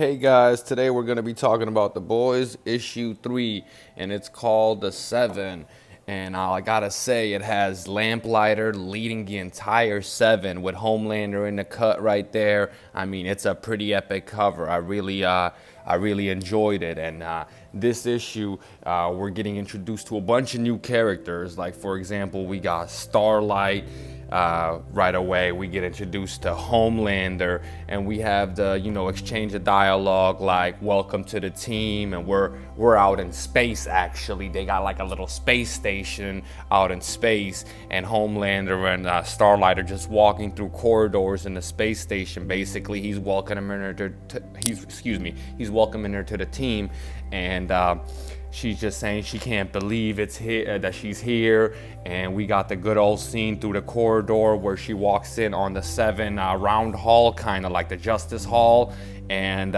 Hey guys, today we're going to be talking about The Boys issue 3, and it's called The Seven. And I gotta say, it has Lamplighter leading the entire seven with Homelander in the cut right there. I mean, it's a pretty epic cover. I really enjoyed it. And this issue, we're getting introduced to a bunch of new characters. Like, for example, we got Starlight. Right away we get introduced to Homelander, and we have the exchange of dialogue like welcome to the team, and we're out in space. Actually, they got like a little space station out in space, and Homelander and Starlight are just walking through corridors in the space station. Basically, he's welcoming her to he's welcoming her to the team, and she's just saying she can't believe it's here, that she's here. And we got the good old scene through the corridor where she walks in on the seven round hall, kind of like the Justice Hall. And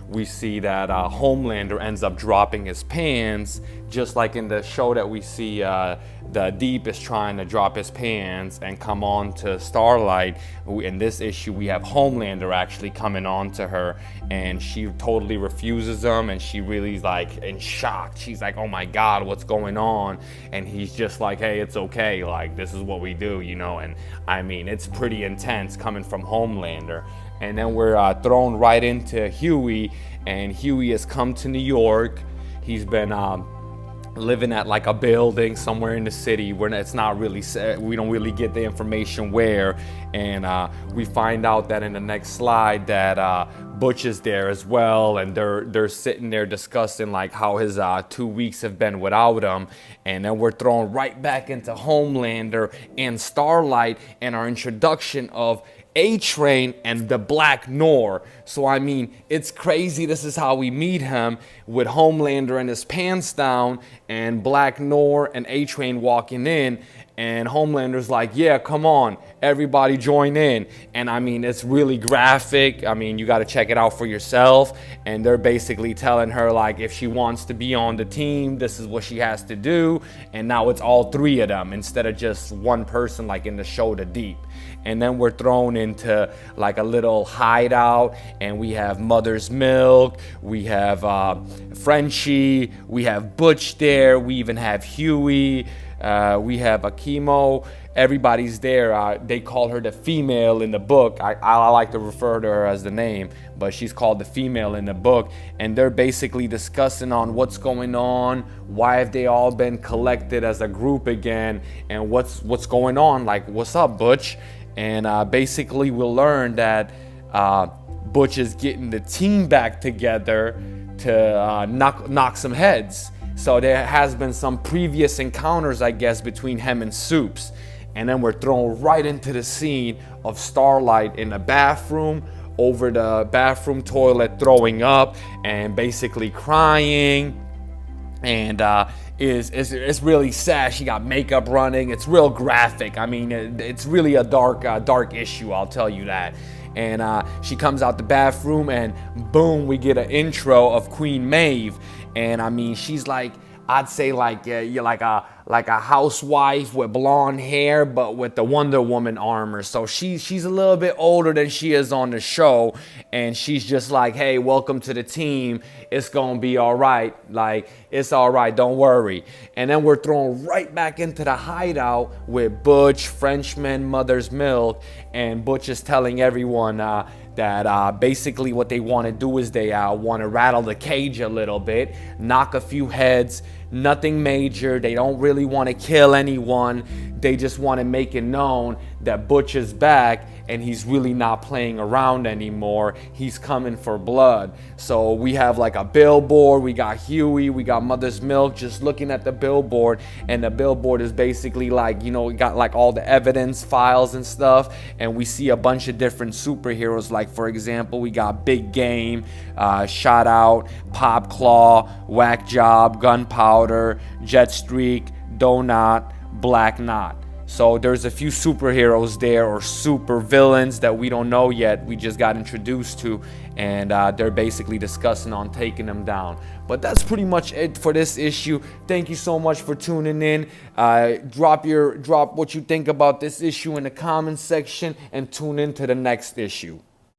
we see that Homelander ends up dropping his pants, just like in the show that we see the Deep is trying to drop his pants and come on to Starlight. In this issue, we have Homelander actually coming on to her, and she totally refuses him, and she really's like in shock. She's like, oh my God, what's going on? And he's just like, hey, it's okay. Like, this is what we do, And I mean, it's pretty intense coming from Homelander. And then we're thrown right into Huey, and Huey has come to New York. He's been living at like a building somewhere in the city where it's not really set. We don't really get the information where. And we find out that in the next slide that Butch is there as well, and they're sitting there discussing like how his 2 weeks have been without him. And then we're thrown right back into Homelander and Starlight and our introduction of A-Train and the Black Noir. So I mean, it's crazy. This is how we meet him, with Homelander and his pants down and Black Noir and A-Train walking in, and Homelander's like, yeah, come on, everybody join in. And I mean, it's really graphic. I mean, you got to check it out for yourself. And they're basically telling her like, if she wants to be on the team, this is what she has to do. And now it's all three of them instead of just one person like in the show The Deep. And then we're thrown into like a little hideout, and we have Mother's Milk, we have Frenchie, we have Butch there, we even have Huey, we have Akimo. Everybody's there. They call her the female in the book. I like to refer to her as the name, but she's called the female in the book. And they're basically discussing on what's going on, why have they all been collected as a group again, and what's going on, like what's up, Butch? And basically we'll learn that Butch is getting the team back together to knock some heads. So there has been some previous encounters, I guess, between him and Soups. And then we're thrown right into the scene of Starlight in the bathroom, over the bathroom toilet, throwing up and basically crying. And it's really sad. She got makeup running. It's real graphic. I mean, it's really a dark issue, I'll tell you that. And she comes out the bathroom, and boom, we get an intro of Queen Maeve. And I mean, she's like, I'd say like you're like a housewife with blonde hair, but with the Wonder Woman armor. So she's a little bit older than she is on the show, and she's just like, hey, welcome to the team. It's gonna be all right. Like, it's all right. Don't worry. And then we're thrown right back into the hideout with Butch, Frenchman, Mother's Milk, and Butch is telling everyone that basically what they want to do is they want to rattle the cage a little bit, knock a few heads, nothing major. They don't really want to kill anyone. They just want to make it known that Butch is back, and he's really not playing around anymore. He's coming for blood. So we have like a billboard. We got Huey, we got Mother's Milk just looking at the billboard, and the billboard is basically like, we got like all the evidence files and stuff, and we see a bunch of different superheroes. Like, for example, we got Big Game, Shot Out, Pop Claw, Whack Job, Gunpowder, Jet Streak, Donut, Black Knot. So there's a few superheroes there, or super villains that we don't know yet. We just got introduced to, and they're basically discussing on taking them down. But that's pretty much it for this issue. Thank you so much for tuning in. Drop what you think about this issue in the comments section, and tune in to the next issue.